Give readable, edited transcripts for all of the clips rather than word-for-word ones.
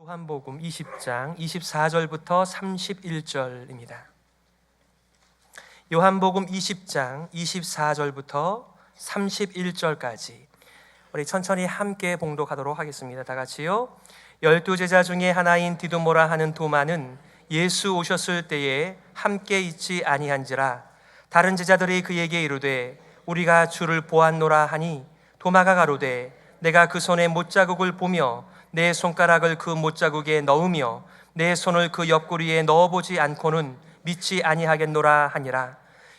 요한복음 20장 24절부터 31절입니다. 요한복음 20장 24절부터 31절까지 우리 천천히 함께 봉독하도록 하겠습니다. 다 같이요. 12제자 중에 하나인 디두모라 하는 도마는 예수 오셨을 때에 함께 있지 아니한지라. 다른 제자들이 그에게 이르되 우리가 주를 보았노라 하니, 도마가 가로되 내가 그 손에 못자국을 보며 내 손가락을 그 못자국에 넣으며 내 손을 그 옆구리에 넣어보지 않고는 믿지 아니하겠노라 하니라.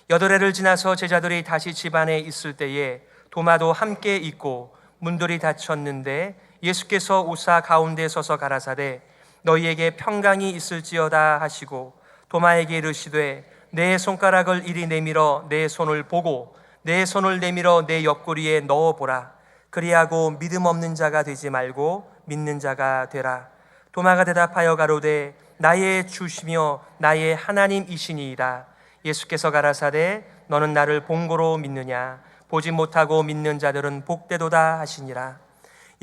8해를 지나서 제자들이 다시 집안에 있을 때에 도마도 함께 있고 문들이 닫혔는데 예수께서 오사 가운데 서서 가라사대 너희에게 평강이 있을지어다 하시고 도마에게 이르시되 내 손가락을 이리 내밀어 내 손을 보고 내 손을 내밀어 내 옆구리에 넣어보라. 그리하고 믿음 없는 자가 되지 말고 믿는 자가 되라. 도마가 대답하여 가로되 나의 주시며 나의 하나님이시니이다. 예수께서 가라사대 너는 나를 본고로 믿느냐? 보지 못하고 믿는 자들은 복되도다 하시니라.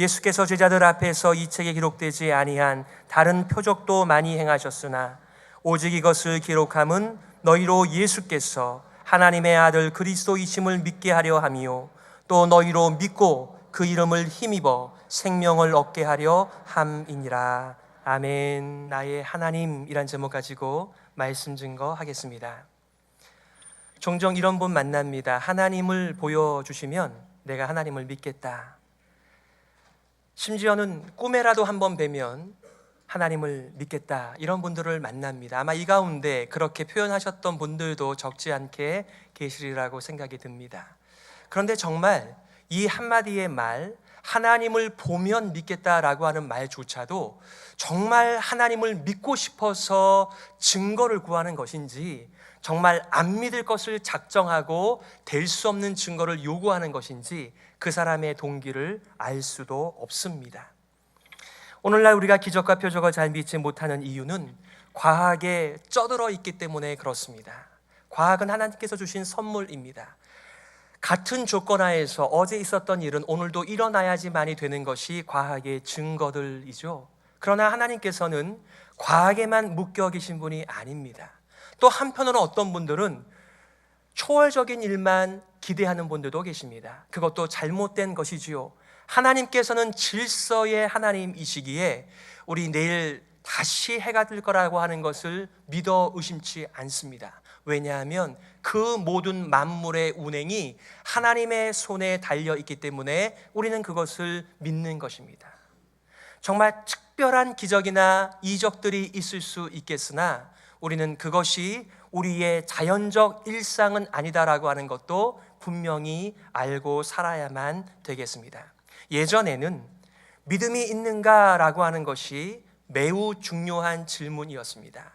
예수께서 제자들 앞에서 이 책에 기록되지 아니한 다른 표적도 많이 행하셨으나 오직 이것을 기록함은 너희로 예수께서 하나님의 아들 그리스도이심을 믿게 하려 함이요 또 너희로 믿고 그 이름을 힘입어 생명을 얻게 하려 함이니라. 아멘. 나의 하나님이란 제목 가지고 말씀 증거하겠습니다. 종종 이런 분 만납니다. 하나님을 보여주시면 내가 하나님을 믿겠다. 심지어는 꿈에라도 한번 뵈면 하나님을 믿겠다, 이런 분들을 만납니다. 아마 이 가운데 그렇게 표현하셨던 분들도 적지 않게 계시리라고 생각이 듭니다. 그런데 정말 이 한마디의 말, 하나님을 보면 믿겠다라고 하는 말조차도 정말 하나님을 믿고 싶어서 증거를 구하는 것인지, 정말 안 믿을 것을 작정하고 될 수 없는 증거를 요구하는 것인지 그 사람의 동기를 알 수도 없습니다. 오늘날 우리가 기적과 표적을 잘 믿지 못하는 이유는 과학에 쩌들어 있기 때문에 그렇습니다. 과학은 하나님께서 주신 선물입니다. 같은 조건 하에서 어제 있었던 일은 오늘도 일어나야지만이 되는 것이 과학의 증거들이죠. 그러나 하나님께서는 과학에만 묶여 계신 분이 아닙니다. 또 한편으로 어떤 분들은 초월적인 일만 기대하는 분들도 계십니다. 그것도 잘못된 것이지요. 하나님께서는 질서의 하나님이시기에 우리 내일 다시 해가 뜰 거라고 하는 것을 믿어 의심치 않습니다. 왜냐하면 그 모든 만물의 운행이 하나님의 손에 달려 있기 때문에 우리는 그것을 믿는 것입니다. 정말 특별한 기적이나 이적들이 있을 수 있겠으나 우리는 그것이 우리의 자연적 일상은 아니다라고 하는 것도 분명히 알고 살아야만 되겠습니다. 예전에는 믿음이 있는가라고 하는 것이 매우 중요한 질문이었습니다.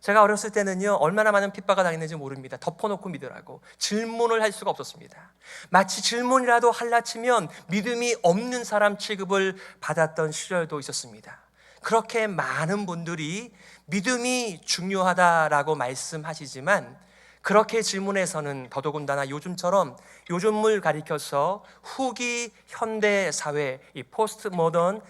제가 어렸을 때는요, 얼마나 많은 핍박을 당했는지 모릅니다. 덮어놓고 믿으라고 질문을 할 수가 없었습니다. 마치 질문이라도 할라치면 믿음이 없는 사람 취급을 받았던 시절도 있었습니다. 그렇게 많은 분들이 믿음이 중요하다라고 말씀하시지만 그렇게 질문에서는 더더군다나 요즘처럼 요즘을 가리켜서 후기 현대 사회, 이 포스트 모던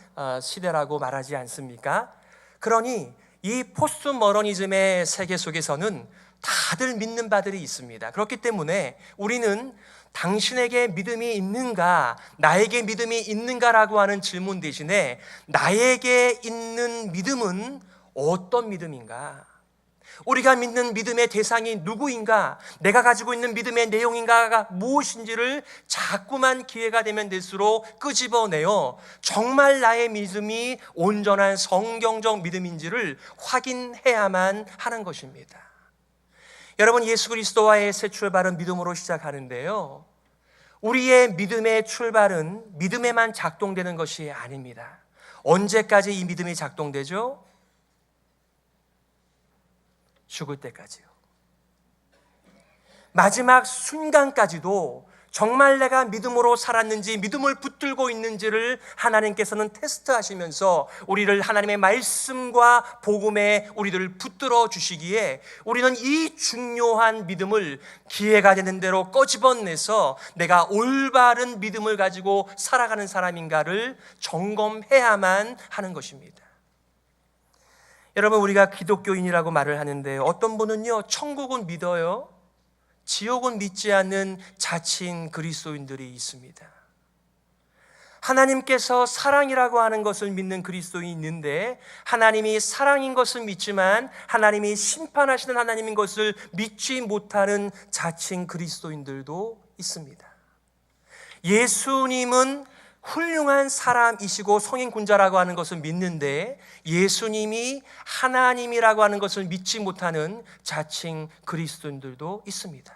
시대라고 말하지 않습니까? 그러니 이 포스트 모더니즘의 세계 속에서는 다들 믿는 바들이 있습니다. 그렇기 때문에 우리는 당신에게 믿음이 있는가, 나에게 믿음이 있는가라고 하는 질문 대신에 나에게 있는 믿음은 어떤 믿음인가? 우리가 믿는 믿음의 대상이 누구인가? 내가 가지고 있는 믿음의 내용인가가 무엇인지를 자꾸만 기회가 되면 될수록 끄집어내어 정말 나의 믿음이 온전한 성경적 믿음인지를 확인해야만 하는 것입니다. 여러분, 예수 그리스도와의 새 출발은 믿음으로 시작하는데요, 우리의 믿음의 출발은 믿음에만 작동되는 것이 아닙니다. 언제까지 이 믿음이 작동되죠? 죽을 때까지요. 마지막 순간까지도 정말 내가 믿음으로 살았는지, 믿음을 붙들고 있는지를 하나님께서는 테스트하시면서 우리를 하나님의 말씀과 복음에 우리들을 붙들어 주시기에 우리는 이 중요한 믿음을 기회가 되는 대로 꺼집어내서 내가 올바른 믿음을 가지고 살아가는 사람인가를 점검해야만 하는 것입니다. 여러분, 우리가 기독교인이라고 말을 하는데 어떤 분은요, 천국은 믿어요, 지옥은 믿지 않는 자칭 그리스도인들이 있습니다. 하나님께서 사랑이라고 하는 것을 믿는 그리스도인이 있는데, 하나님이 사랑인 것을 믿지만 하나님이 심판하시는 하나님인 것을 믿지 못하는 자칭 그리스도인들도 있습니다. 예수님은 훌륭한 사람이시고 성인군자라고 하는 것을 믿는데, 예수님이 하나님이라고 하는 것을 믿지 못하는 자칭 그리스도인들도 있습니다.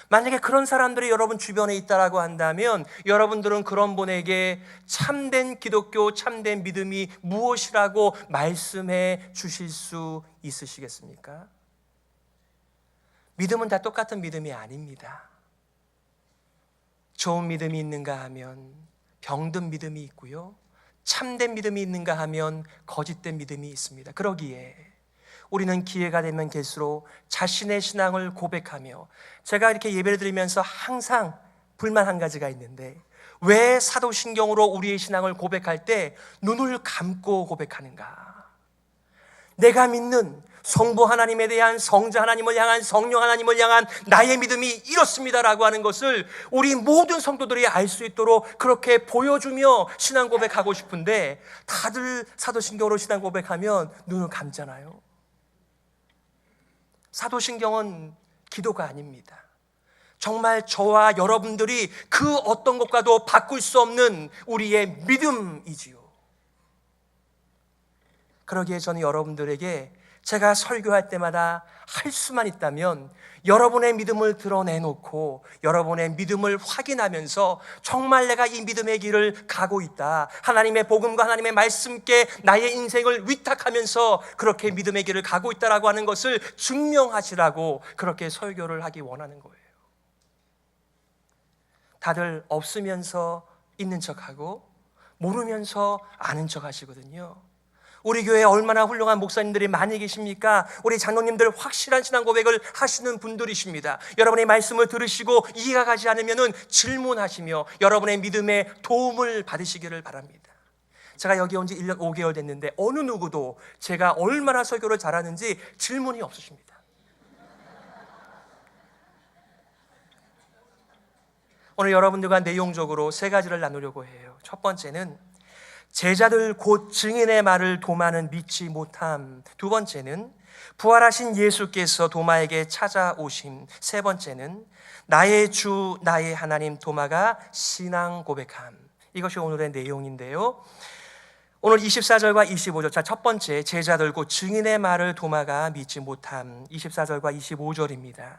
만약에 그런 사람들이 여러분 주변에 있다라고 한다면, 여러분들은 그런 분에게 참된 기독교, 참된 믿음이 무엇이라고 말씀해 주실 수 있으시겠습니까? 믿음은 다 똑같은 믿음이 아닙니다. 좋은 믿음이 있는가 하면 병든 믿음이 있고요, 참된 믿음이 있는가 하면 거짓된 믿음이 있습니다. 그러기에 우리는 기회가 되면 될수록 자신의 신앙을 고백하며, 제가 이렇게 예배를 드리면서 항상 불만 한 가지가 있는데, 왜 사도신경으로 우리의 신앙을 고백할 때 눈을 감고 고백하는가? 내가 믿는 성부 하나님에 대한, 성자 하나님을 향한, 성령 하나님을 향한 나의 믿음이 이렇습니다라고 하는 것을 우리 모든 성도들이 알 수 있도록 그렇게 보여주며 신앙 고백하고 싶은데, 다들 사도신경으로 신앙 고백하면 눈을 감잖아요. 사도신경은 기도가 아닙니다. 정말 저와 여러분들이 그 어떤 것과도 바꿀 수 없는 우리의 믿음이지요. 그러기에 저는 여러분들에게 제가 설교할 때마다 할 수만 있다면, 여러분의 믿음을 드러내놓고 여러분의 믿음을 확인하면서 정말 내가 이 믿음의 길을 가고 있다, 하나님의 복음과 하나님의 말씀께 나의 인생을 위탁하면서 그렇게 믿음의 길을 가고 있다라고 하는 것을 증명하시라고 그렇게 설교를 하기 원하는 거예요. 다들 없으면서 있는 척하고 모르면서 아는 척 하시거든요. 우리 교회에 얼마나 훌륭한 목사님들이 많이 계십니까? 우리 장로님들 확실한 신앙 고백을 하시는 분들이십니다. 여러분의 말씀을 들으시고 이해가 가지 않으면 질문하시며 여러분의 믿음에 도움을 받으시기를 바랍니다. 제가 여기 온 지 1년 5개월 됐는데 어느 누구도 제가 얼마나 설교를 잘하는지 질문이 없으십니다. 오늘 여러분들과 내용적으로 세 가지를 나누려고 해요. 첫 번째는 제자들 곧 증인의 말을 도마는 믿지 못함. 두 번째는 부활하신 예수께서 도마에게 찾아오심. 세 번째는 나의 주 나의 하나님 도마가 신앙 고백함. 이것이 오늘의 내용인데요, 오늘 24절과 25절, 자, 첫 번째, 제자들 곧 증인의 말을 도마가 믿지 못함. 24절과 25절입니다.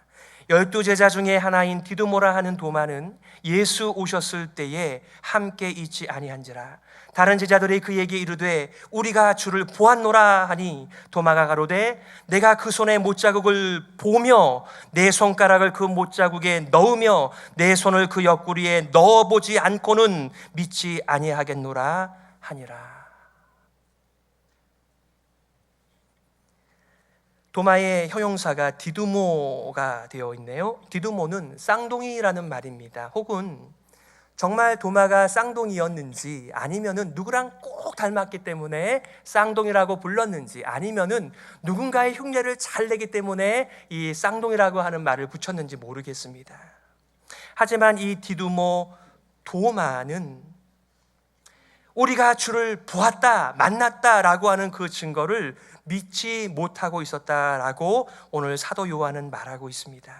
12제자 중에 하나인 디두모라 하는 도마는 예수 오셨을 때에 함께 있지 아니한지라. 다른 제자들이 그에게 이르되 우리가 주를 보았노라 하니, 도마가 가로되 내가 그 손의 못자국을 보며 내 손가락을 그 못자국에 넣으며 내 손을 그 옆구리에 넣어보지 않고는 믿지 아니하겠노라 하니라. 도마의 형용사가 디두모가 되어 있네요. 디두모는 쌍둥이라는 말입니다. 혹은 정말 도마가 쌍둥이였는지, 아니면은 누구랑 꼭 닮았기 때문에 쌍둥이라고 불렀는지, 아니면은 누군가의 흉내를 잘 내기 때문에 이 쌍둥이라고 하는 말을 붙였는지 모르겠습니다. 하지만 이 디두모 도마는 우리가 주를 보았다, 만났다라고 하는 그 증거를 믿지 못하고 있었다라고 오늘 사도 요한은 말하고 있습니다.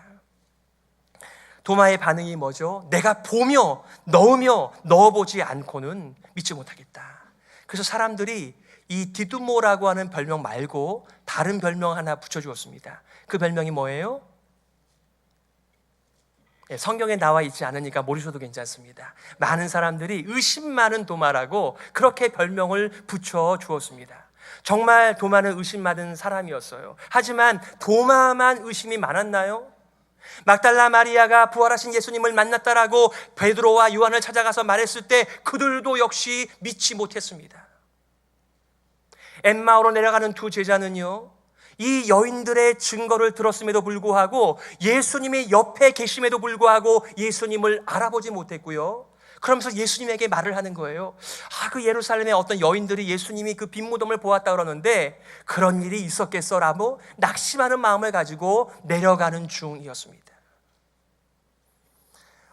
도마의 반응이 뭐죠? 내가 보며 넣으며 넣어보지 않고는 믿지 못하겠다. 그래서 사람들이 이 디두모라고 하는 별명 말고 다른 별명 하나 붙여주었습니다. 그 별명이 뭐예요? 성경에 나와 있지 않으니까 모르셔도 괜찮습니다. 많은 사람들이 의심 많은 도마라고 그렇게 별명을 붙여주었습니다. 정말 도마는 의심 많은 사람이었어요. 하지만 도마만 의심이 많았나요? 막달라 마리아가 부활하신 예수님을 만났다라고 베드로와 요한을 찾아가서 말했을 때 그들도 역시 믿지 못했습니다. 엠마오로 내려가는 두 제자는요, 이 여인들의 증거를 들었음에도 불구하고 예수님이 옆에 계심에도 불구하고 예수님을 알아보지 못했고요, 그러면서 예수님에게 말을 하는 거예요. 그 예루살렘의 어떤 여인들이 예수님이 그 빈 무덤을 보았다 그러는데 그런 일이 있었겠어라고 낙심하는 마음을 가지고 내려가는 중이었습니다.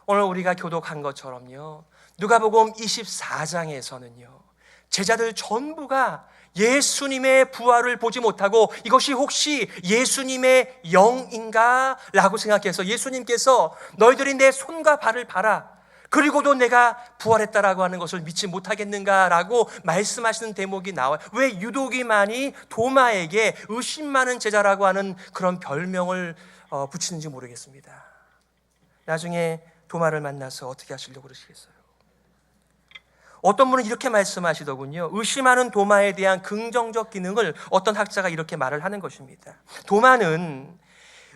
오늘 우리가 교독한 것처럼요, 누가복음 24장에서는요 제자들 전부가 예수님의 부활을 보지 못하고 이것이 혹시 예수님의 영인가? 라고 생각해서 예수님께서 너희들이 내 손과 발을 봐라, 그리고도 내가 부활했다라고 하는 것을 믿지 못하겠는가? 라고 말씀하시는 대목이 나와요. 왜 유독이만이 도마에게 의심 많은 제자라고 하는 그런 별명을 붙이는지 모르겠습니다. 나중에 도마를 만나서 어떻게 하시려고 그러시겠어요? 어떤 분은 이렇게 말씀하시더군요. 의심하는 도마에 대한 긍정적 기능을 어떤 학자가 이렇게 말을 하는 것입니다. 도마는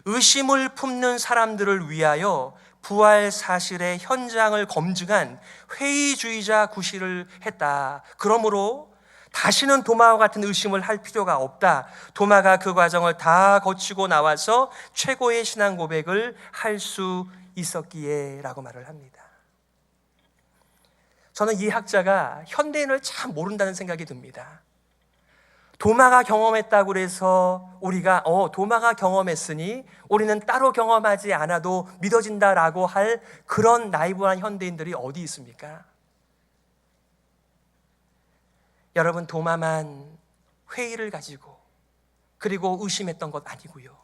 의심을 품는 사람들을 위하여 부활 사실의 현장을 검증한 회의주의자 구실을 했다. 그러므로 다시는 도마와 같은 의심을 할 필요가 없다. 도마가 그 과정을 다 거치고 나와서 최고의 신앙 고백을 할 수 있었기에 라고 말을 합니다. 저는 이 학자가 현대인을 참 모른다는 생각이 듭니다. 도마가 경험했다고 해서 우리가 도마가 경험했으니 우리는 따로 경험하지 않아도 믿어진다라고 할 그런 나이브한 현대인들이 어디 있습니까? 여러분, 도마만 회의를 가지고 그리고 의심했던 것 아니고요,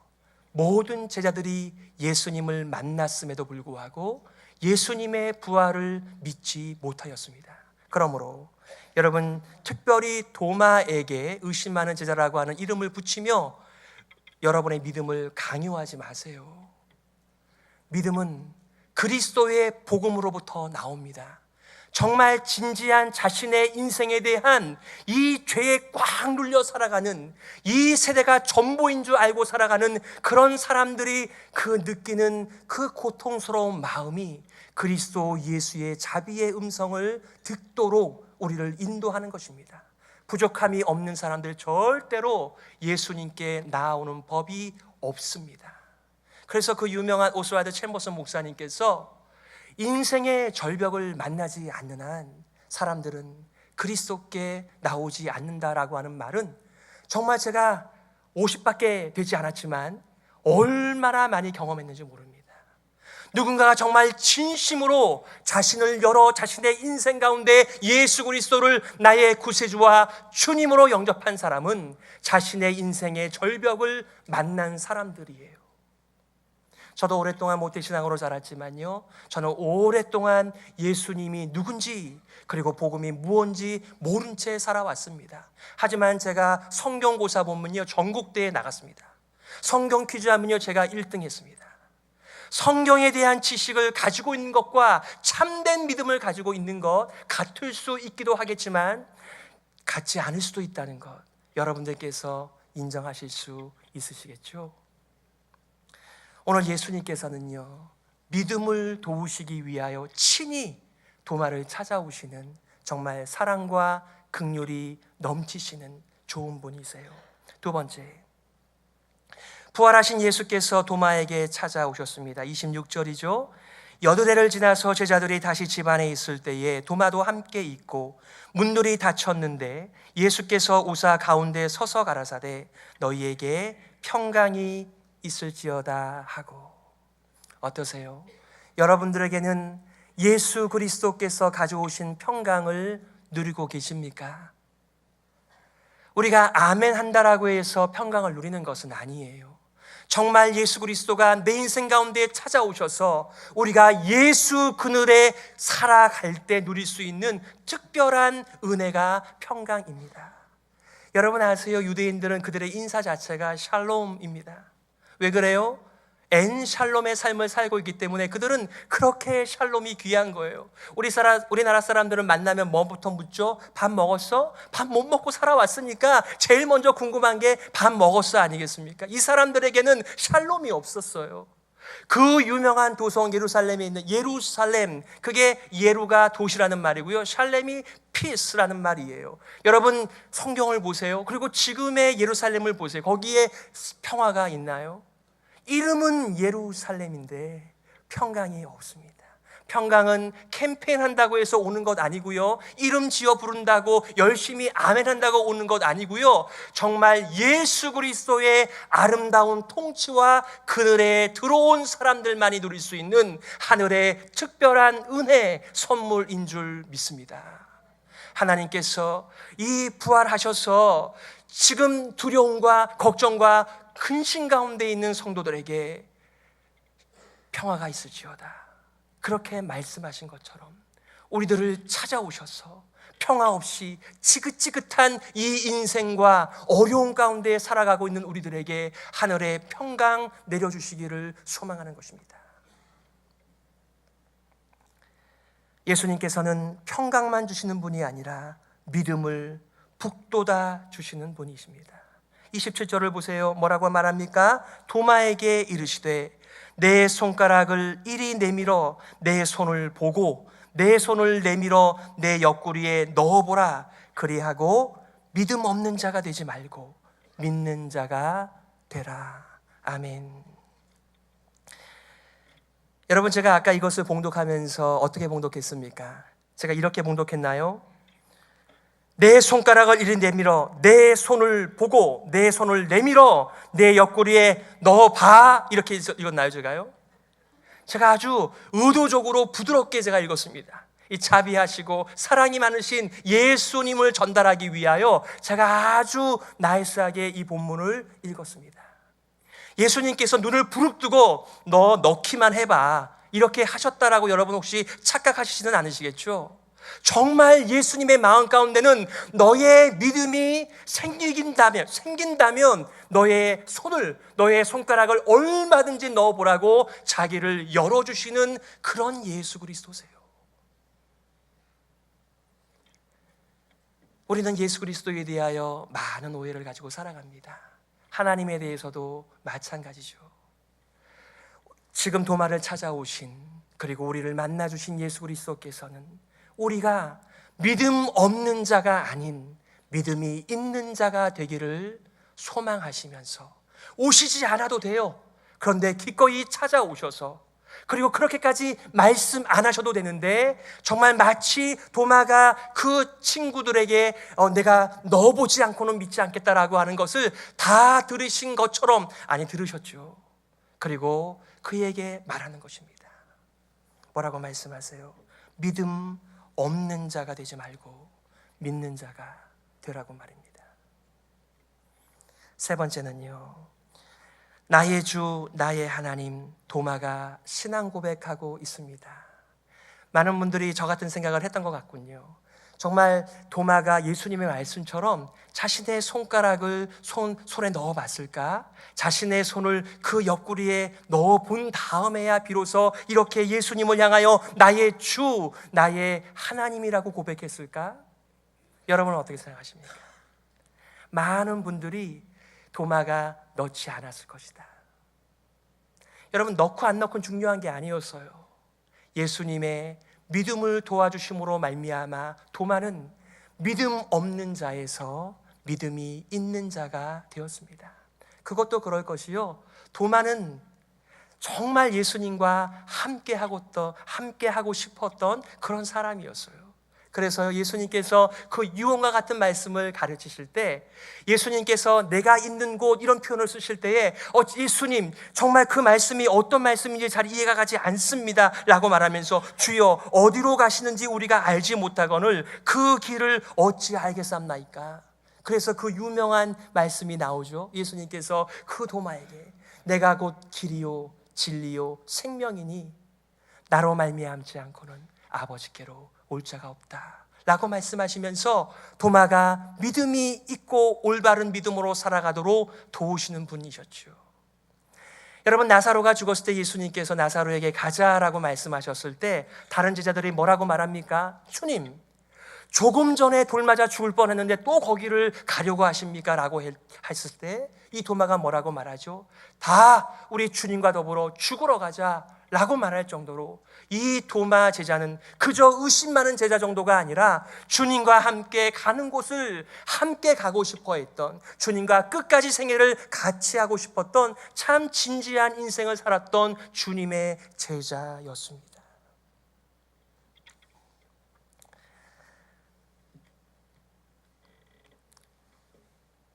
모든 제자들이 예수님을 만났음에도 불구하고 예수님의 부활을 믿지 못하였습니다. 그러므로 여러분, 특별히 도마에게 의심하는 제자라고 하는 이름을 붙이며 여러분의 믿음을 강요하지 마세요. 믿음은 그리스도의 복음으로부터 나옵니다. 정말 진지한 자신의 인생에 대한 이 죄에 꽉 눌려 살아가는, 이 세대가 전부인 줄 알고 살아가는 그런 사람들이 그 느끼는 그 고통스러운 마음이 그리스도 예수의 자비의 음성을 듣도록 우리를 인도하는 것입니다. 부족함이 없는 사람들 절대로 예수님께 나아오는 법이 없습니다. 그래서 그 유명한 오스왈드 챔버슨 목사님께서 인생의 절벽을 만나지 않는 한 사람들은 그리스도께 나오지 않는다라고 하는 말은 정말 제가 50밖에 되지 않았지만 얼마나 많이 경험했는지 모릅니다. 누군가가 정말 진심으로 자신을 열어 자신의 인생 가운데 예수 그리스도를 나의 구세주와 주님으로 영접한 사람은 자신의 인생의 절벽을 만난 사람들이에요. 저도 오랫동안 모태신앙으로 자랐지만요, 저는 오랫동안 예수님이 누군지 그리고 복음이 무엇인지 모른 채 살아왔습니다. 하지만 제가 성경고사 보면요 전국대회에 나갔습니다. 성경 퀴즈 하면요 제가 1등 했습니다. 성경에 대한 지식을 가지고 있는 것과 참된 믿음을 가지고 있는 것 같을 수 있기도 하겠지만 같지 않을 수도 있다는 것 여러분들께서 인정하실 수 있으시겠죠? 오늘 예수님께서는요 믿음을 도우시기 위하여 친히 도마를 찾아오시는 정말 사랑과 긍휼이 넘치시는 좋은 분이세요. 두 번째, 부활하신 예수께서 도마에게 찾아오셨습니다. 26절이죠. 여드레를 지나서 제자들이 다시 집안에 있을 때에 도마도 함께 있고 문들이 닫혔는데 예수께서 오사 가운데 서서 가라사대 너희에게 평강이 있을지어다 하고. 어떠세요? 여러분들에게는 예수 그리스도께서 가져오신 평강을 누리고 계십니까? 우리가 아멘 한다라고 해서 평강을 누리는 것은 아니에요. 정말 예수 그리스도가 내 인생 가운데 찾아오셔서 우리가 예수 그늘에 살아갈 때 누릴 수 있는 특별한 은혜가 평강입니다. 여러분 아세요? 유대인들은 그들의 인사 자체가 샬롬입니다. 왜 그래요? 엔 샬롬의 삶을 살고 있기 때문에 그들은 그렇게 샬롬이 귀한 거예요. 우리나라 사람들은 만나면 뭐부터 묻죠? 밥 먹었어? 밥 못 먹고 살아왔으니까 제일 먼저 궁금한 게 밥 먹었어 아니겠습니까? 이 사람들에게는 샬롬이 없었어요. 그 유명한 도성 예루살렘에 있는 예루살렘, 그게 예루가 도시라는 말이고요, 샬렘이 피스라는 말이에요. 여러분 성경을 보세요. 그리고 지금의 예루살렘을 보세요. 거기에 평화가 있나요? 이름은 예루살렘인데 평강이 없습니다. 평강은 캠페인한다고 해서 오는 것 아니고요, 이름 지어 부른다고 열심히 아멘한다고 오는 것 아니고요, 정말 예수 그리스도의 아름다운 통치와 그늘에 들어온 사람들만이 누릴 수 있는 하늘의 특별한 은혜 선물인 줄 믿습니다. 하나님께서 이 부활하셔서 지금 두려움과 걱정과 근심 가운데 있는 성도들에게 평화가 있을지어다, 그렇게 말씀하신 것처럼 우리들을 찾아오셔서 평화 없이 지긋지긋한 이 인생과 어려운 가운데 살아가고 있는 우리들에게 하늘의 평강 내려주시기를 소망하는 것입니다. 예수님께서는 평강만 주시는 분이 아니라 믿음을 북돋아 주시는 분이십니다. 27절을 보세요. 뭐라고 말합니까? 도마에게 이르시되 내 손가락을 이리 내밀어 내 손을 보고 내 손을 내밀어 내 옆구리에 넣어보라. 그리하고 믿음 없는 자가 되지 말고 믿는 자가 되라. 아멘. 여러분, 제가 아까 이것을 봉독하면서 어떻게 봉독했습니까? 제가 이렇게 봉독했나요? 내 손가락을 이리 내밀어 내 손을 보고 내 손을 내밀어 내 옆구리에 넣어봐, 이렇게 읽었나요? 제가 아주 의도적으로 부드럽게 제가 읽었습니다. 이 자비하시고 사랑이 많으신 예수님을 전달하기 위하여 제가 아주 나이스하게 이 본문을 읽었습니다. 예수님께서 눈을 부릅뜨고 너 넣기만 해봐, 이렇게 하셨다라고 여러분 혹시 착각하시지는 않으시겠죠? 정말 예수님의 마음 가운데는 너의 믿음이 생긴다면 너의 손가락을 얼마든지 넣어보라고 자기를 열어주시는 그런 예수 그리스도세요. 우리는 예수 그리스도에 대하여 많은 오해를 가지고 살아갑니다. 하나님에 대해서도 마찬가지죠. 지금 도마를 찾아오신, 그리고 우리를 만나주신 예수 그리스도께서는 우리가 믿음 없는 자가 아닌 믿음이 있는 자가 되기를 소망하시면서 오시지 않아도 돼요. 그런데 기꺼이 찾아오셔서, 그리고 그렇게까지 말씀 안 하셔도 되는데 정말 마치 도마가 그 친구들에게 내가 넣어보지 않고는 믿지 않겠다라고 하는 것을 다 들으신 것처럼, 아니 들으셨죠. 그리고 그에게 말하는 것입니다. 뭐라고 말씀하세요? 믿음 없는 자가 되지 말고 믿는 자가 되라고 말입니다. 세 번째는요, 나의 주 나의 하나님 도마가 신앙 고백하고 있습니다. 많은 분들이 저 같은 생각을 했던 것 같군요. 정말 도마가 예수님의 말씀처럼 자신의 손가락을 손에 넣어봤을까? 자신의 손을 그 옆구리에 넣어본 다음에야 비로소 이렇게 예수님을 향하여 나의 주, 나의 하나님이라고 고백했을까? 여러분은 어떻게 생각하십니까? 많은 분들이 도마가 넣지 않았을 것이다. 여러분, 넣고 안 넣고는 중요한 게 아니었어요. 예수님의 믿음을 도와주심으로 말미암아 도마는 믿음 없는 자에서 믿음이 있는 자가 되었습니다. 그것도 그럴 것이요, 도마는 정말 예수님과 함께하고 싶었던 그런 사람이었어요. 그래서 예수님께서 그 유언과 같은 말씀을 가르치실 때, 예수님께서 내가 있는 곳 이런 표현을 쓰실 때에 예수님 정말 그 말씀이 어떤 말씀인지 잘 이해가 가지 않습니다 라고 말하면서 주여 어디로 가시는지 우리가 알지 못하거늘 그 길을 어찌 알겠사옵나이까. 그래서 그 유명한 말씀이 나오죠. 예수님께서 그 도마에게 내가 곧 길이요 진리요 생명이니 나로 말미암지 않고는 아버지께로 올 자가 없다 라고 말씀하시면서 도마가 믿음이 있고 올바른 믿음으로 살아가도록 도우시는 분이셨죠. 여러분, 나사로가 죽었을 때 예수님께서 나사로에게 가자라고 말씀하셨을 때 다른 제자들이 뭐라고 말합니까? 주님, 조금 전에 돌 맞아 죽을 뻔했는데 또 거기를 가려고 하십니까? 라고 했을 때 이 도마가 뭐라고 말하죠? 다 우리 주님과 더불어 죽으러 가자 라고 말할 정도로 이 도마 제자는 그저 의심 많은 제자 정도가 아니라 주님과 함께 가는 곳을 함께 가고 싶어 했던, 주님과 끝까지 생애를 같이 하고 싶었던 참 진지한 인생을 살았던 주님의 제자였습니다.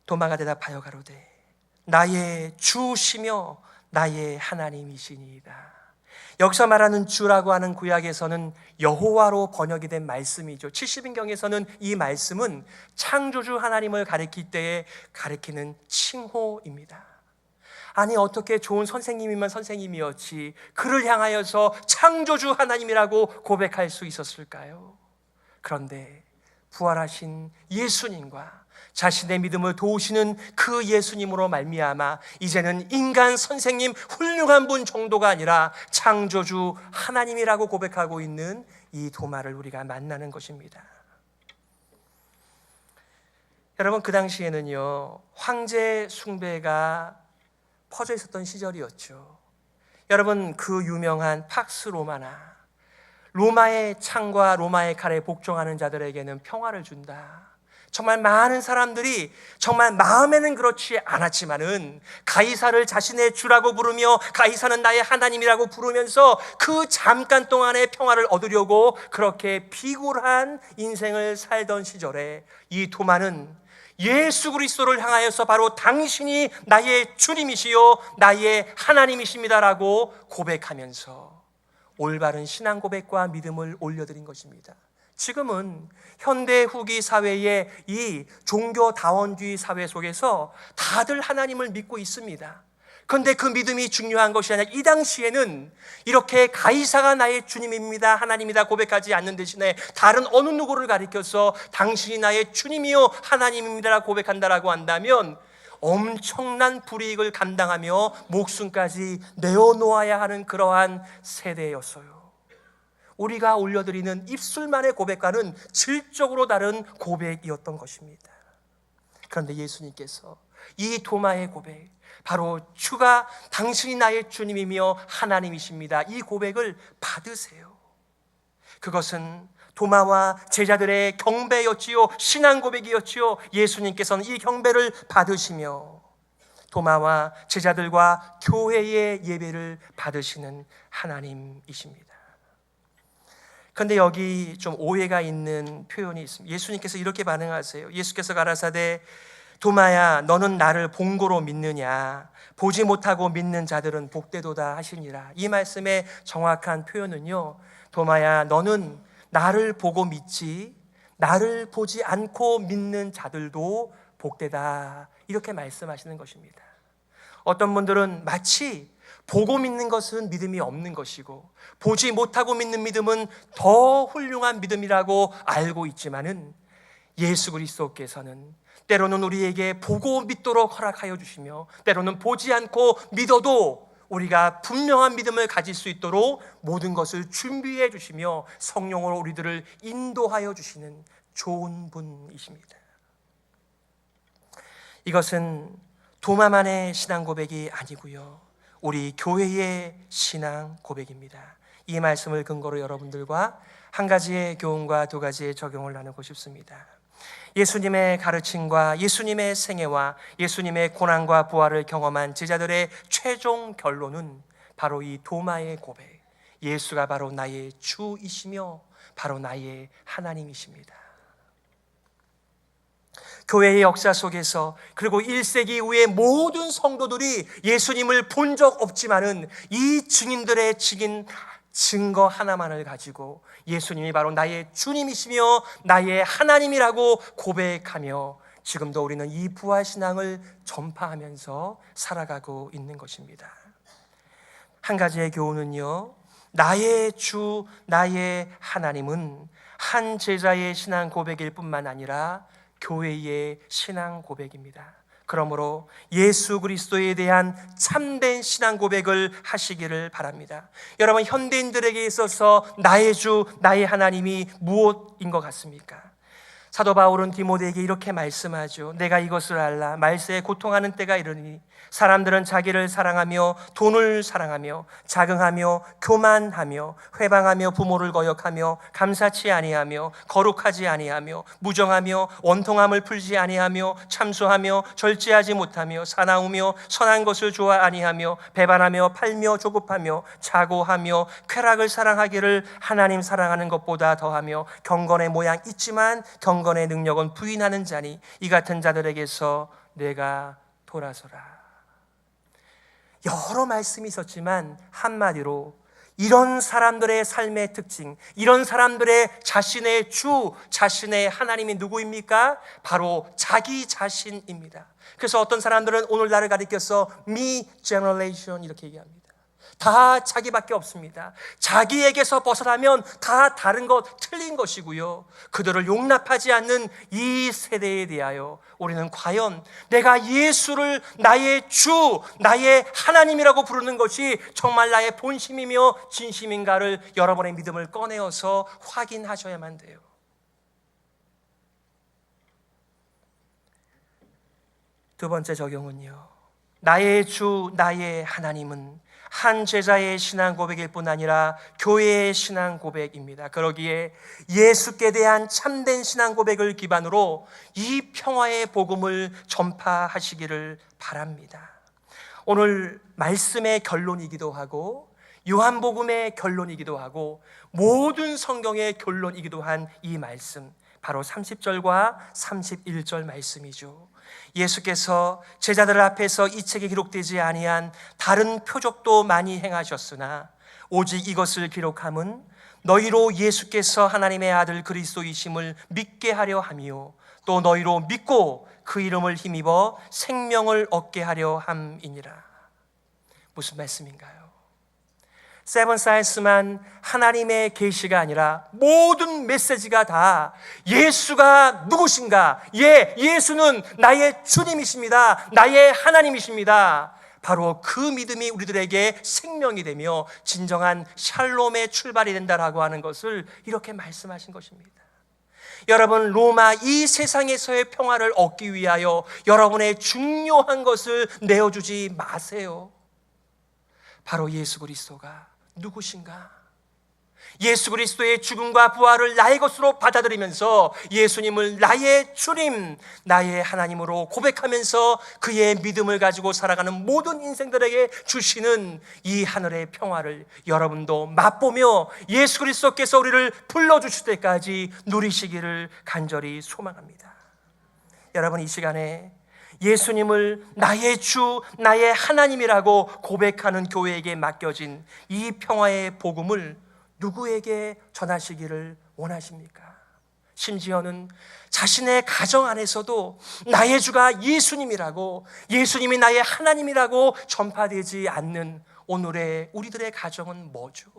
도마가 대답하여 가로되 나의 주시며 나의 하나님이시니이다. 여기서 말하는 주라고 하는 구약에서는 여호와로 번역이 된 말씀이죠. 70인경에서는 이 말씀은 창조주 하나님을 가리킬 때에 가리키는 칭호입니다. 아니 어떻게 좋은 선생님이면 선생님이었지 그를 향하여서 창조주 하나님이라고 고백할 수 있었을까요? 그런데 부활하신 예수님과 자신의 믿음을 도우시는 그 예수님으로 말미암아 이제는 인간 선생님 훌륭한 분 정도가 아니라 창조주 하나님이라고 고백하고 있는 이 도마를 우리가 만나는 것입니다. 여러분, 그 당시에는요 황제 숭배가 퍼져 있었던 시절이었죠. 여러분, 그 유명한 팍스 로마나 로마의 창과 로마의 칼에 복종하는 자들에게는 평화를 준다. 정말 많은 사람들이 정말 마음에는 그렇지 않았지만은 가이사를 자신의 주라고 부르며 가이사는 나의 하나님이라고 부르면서 그 잠깐 동안의 평화를 얻으려고 그렇게 비굴한 인생을 살던 시절에 이 도마는 예수 그리스도를 향하여서 바로 당신이 나의 주님이시요 나의 하나님이십니다라고 고백하면서 올바른 신앙 고백과 믿음을 올려드린 것입니다. 지금은 현대 후기 사회의 이 종교다원주의 사회 속에서 다들 하나님을 믿고 있습니다. 그런데 그 믿음이 중요한 것이 아니라 이 당시에는 이렇게 가이사가 나의 주님입니다, 하나님이다 고백하지 않는 대신에 다른 어느 누구를 가리켜서 당신이 나의 주님이요 하나님입니다 고백한다라고 한다면 엄청난 불이익을 감당하며 목숨까지 내어놓아야 하는 그러한 세대였어요. 우리가 올려드리는 입술만의 고백과는 질적으로 다른 고백이었던 것입니다. 그런데 예수님께서 이 도마의 고백, 바로 주가 당신이 나의 주님이며 하나님이십니다, 이 고백을 받으세요. 그것은 도마와 제자들의 경배였지요, 신앙 고백이었지요. 예수님께서는 이 경배를 받으시며 도마와 제자들과 교회의 예배를 받으시는 하나님이십니다. 그런데 여기 좀 오해가 있는 표현이 있습니다. 예수님께서 이렇게 반응하세요. 예수께서 가라사대 도마야 너는 나를 본고로 믿느냐, 보지 못하고 믿는 자들은 복되도다 하시니라. 이 말씀의 정확한 표현은요, 도마야 너는 나를 보고 믿지 나를 보지 않고 믿는 자들도 복되다, 이렇게 말씀하시는 것입니다. 어떤 분들은 마치 보고 믿는 것은 믿음이 없는 것이고 보지 못하고 믿는 믿음은 더 훌륭한 믿음이라고 알고 있지만은 예수 그리스도께서는 때로는 우리에게 보고 믿도록 허락하여 주시며 때로는 보지 않고 믿어도 우리가 분명한 믿음을 가질 수 있도록 모든 것을 준비해 주시며 성령으로 우리들을 인도하여 주시는 좋은 분이십니다. 이것은 도마만의 신앙 고백이 아니고요, 우리 교회의 신앙 고백입니다. 이 말씀을 근거로 여러분들과 한 가지의 교훈과 두 가지의 적용을 나누고 싶습니다. 예수님의 가르침과 예수님의 생애와 예수님의 고난과 부활을 경험한 제자들의 최종 결론은 바로 이 도마의 고백, 예수가 바로 나의 주이시며 바로 나의 하나님이십니다. 교회의 역사 속에서 그리고 1세기 이후의 모든 성도들이 예수님을 본 적 없지만은 이 증인들의 증거 하나만을 가지고 예수님이 바로 나의 주님이시며 나의 하나님이라고 고백하며 지금도 우리는 이 부활신앙을 전파하면서 살아가고 있는 것입니다. 한 가지의 교훈은요, 나의 주, 나의 하나님은 한 제자의 신앙 고백일 뿐만 아니라 교회의 신앙 고백입니다. 그러므로 예수 그리스도에 대한 참된 신앙 고백을 하시기를 바랍니다. 여러분, 현대인들에게 있어서 나의 주, 나의 하나님이 무엇인 것 같습니까? 사도 바울은 디모데에게 이렇게 말씀하죠. 내가 이것을 알라. 말세에 고통하는 때가 이르니 사람들은 자기를 사랑하며 돈을 사랑하며 자긍하며 교만하며 회방하며 부모를 거역하며 감사치 아니하며 거룩하지 아니하며 무정하며 원통함을 풀지 아니하며 참소하며 절제하지 못하며 사나우며 선한 것을 좋아 아니하며 배반하며 팔며 조급하며 자고하며 쾌락을 사랑하기를 하나님 사랑하는 것보다 더하며 경건의 모양 있지만 경건의 능력은 부인하는 자니 이 같은 자들에게서 내가 돌아서라. 여러 말씀이 있었지만 한마디로 이런 사람들의 삶의 특징, 이런 사람들의 자신의 주, 자신의 하나님이 누구입니까? 바로 자기 자신입니다. 그래서 어떤 사람들은 오늘날을 가리켜서 me generation 이렇게 얘기합니다. 다 자기밖에 없습니다. 자기에게서 벗어나면 다 다른 것, 틀린 것이고요. 그들을 용납하지 않는 이 세대에 대하여 우리는 과연 내가 예수를 나의 주, 나의 하나님이라고 부르는 것이 정말 나의 본심이며 진심인가를 여러분의 믿음을 꺼내어서 확인하셔야만 돼요. 두 번째 적용은요, 나의 주, 나의 하나님은 한 제자의 신앙 고백일 뿐 아니라 교회의 신앙 고백입니다. 그러기에 예수께 대한 참된 신앙 고백을 기반으로 이 평화의 복음을 전파하시기를 바랍니다. 오늘 말씀의 결론이기도 하고 요한복음의 결론이기도 하고 모든 성경의 결론이기도 한 이 말씀, 바로 30절과 31절 말씀이죠. 예수께서 제자들 앞에서 이 책에 기록되지 아니한 다른 표적도 많이 행하셨으나 오직 이것을 기록함은 너희로 예수께서 하나님의 아들 그리스도이심을 믿게 하려 함이요 또 너희로 믿고 그 이름을 힘입어 생명을 얻게 하려 함이니라. 무슨 말씀인가요? 세븐 사이언스만 하나님의 계시가 아니라 모든 메시지가 다 예수가 누구신가? 예수는 나의 주님이십니다. 나의 하나님이십니다. 바로 그 믿음이 우리들에게 생명이 되며 진정한 샬롬의 출발이 된다라고 하는 것을 이렇게 말씀하신 것입니다. 여러분, 로마 이 세상에서의 평화를 얻기 위하여 여러분의 중요한 것을 내어주지 마세요. 바로 예수 그리스도가 누구신가? 예수 그리스도의 죽음과 부활을 나의 것으로 받아들이면서 예수님을 나의 주님, 나의 하나님으로 고백하면서 그의 믿음을 가지고 살아가는 모든 인생들에게 주시는 이 하늘의 평화를 여러분도 맛보며 예수 그리스도께서 우리를 불러주실 때까지 누리시기를 간절히 소망합니다. 여러분, 이 시간에 예수님을 나의 주, 나의 하나님이라고 고백하는 교회에게 맡겨진 이 평화의 복음을 누구에게 전하시기를 원하십니까? 심지어는 자신의 가정 안에서도 나의 주가 예수님이라고, 예수님이 나의 하나님이라고 전파되지 않는 오늘의 우리들의 가정은 뭐죠?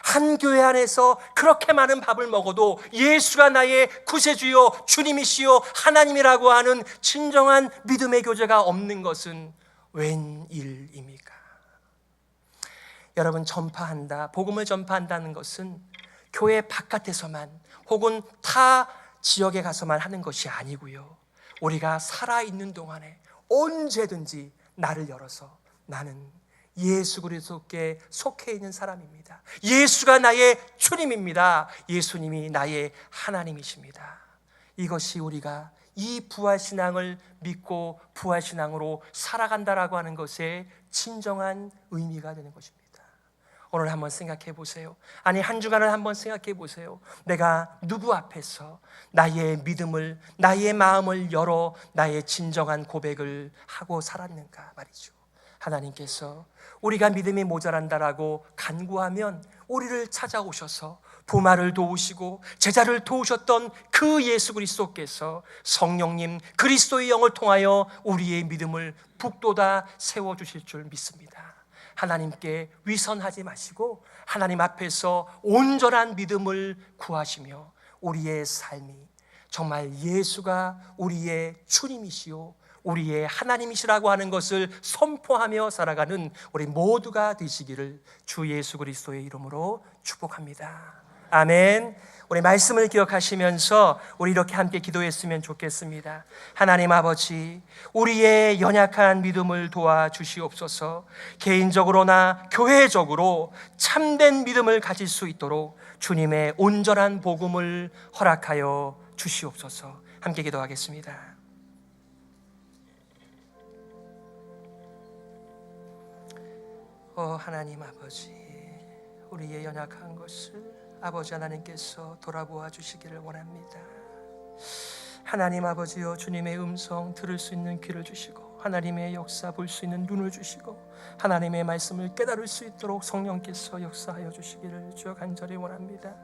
한 교회 안에서 그렇게 많은 밥을 먹어도 예수가 나의 구세주요 주님이시요 하나님이라고 하는 진정한 믿음의 교제가 없는 것은 웬일입니까? 여러분, 전파한다, 복음을 전파한다는 것은 교회 바깥에서만 혹은 타 지역에 가서만 하는 것이 아니고요, 우리가 살아있는 동안에 언제든지 나를 열어서 나는 예수 그리스도께 속해 있는 사람입니다. 예수가 나의 주님입니다. 예수님이 나의 하나님이십니다. 이것이 우리가 이 부활신앙을 믿고 부활신앙으로 살아간다라고 하는 것의 진정한 의미가 되는 것입니다. 오늘 한번 생각해 보세요. 아니, 한 주간을 한번 생각해 보세요. 내가 누구 앞에서 나의 믿음을, 나의 마음을 열어 나의 진정한 고백을 하고 살았는가 말이죠. 하나님께서 우리가 믿음이 모자란다라고 간구하면 우리를 찾아오셔서 부마를 도우시고 제자를 도우셨던 그 예수 그리스도께서 성령님 그리스도의 영을 통하여 우리의 믿음을 북돋아 세워주실 줄 믿습니다. 하나님께 위선하지 마시고 하나님 앞에서 온전한 믿음을 구하시며 우리의 삶이 정말 예수가 우리의 주님이시요 우리의 하나님이시라고 하는 것을 선포하며 살아가는 우리 모두가 되시기를 주 예수 그리스도의 이름으로 축복합니다. 아멘. 우리 말씀을 기억하시면서 우리 이렇게 함께 기도했으면 좋겠습니다. 하나님 아버지, 우리의 연약한 믿음을 도와주시옵소서. 개인적으로나 교회적으로 참된 믿음을 가질 수 있도록 주님의 온전한 복음을 허락하여 주시옵소서. 함께 기도하겠습니다. 하나님 아버지, 우리의 연약한 것을 아버지 하나님께서 돌아보아 주시기를 원합니다. 하나님 아버지여, 주님의 음성 들을 수 있는 귀를 주시고 하나님의 역사 볼 수 있는 눈을 주시고 하나님의 말씀을 깨달을 수 있도록 성령께서 역사하여 주시기를 주여 간절히 원합니다.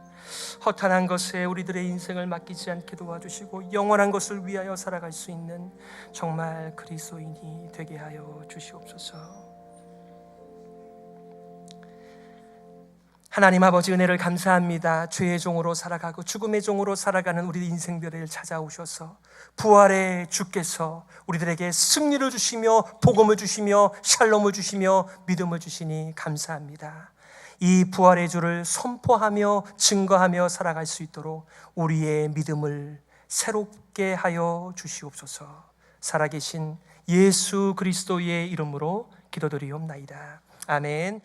허탄한 것에 우리들의 인생을 맡기지 않게 도와주시고 영원한 것을 위하여 살아갈 수 있는 정말 그리스도인이 되게 하여 주시옵소서. 하나님 아버지, 은혜를 감사합니다. 죄의 종으로 살아가고 죽음의 종으로 살아가는 우리 인생들을 찾아오셔서 부활의 주께서 우리들에게 승리를 주시며 복음을 주시며 샬롬을 주시며 믿음을 주시니 감사합니다. 이 부활의 주를 선포하며 증거하며 살아갈 수 있도록 우리의 믿음을 새롭게 하여 주시옵소서. 살아계신 예수 그리스도의 이름으로 기도드리옵나이다. 아멘.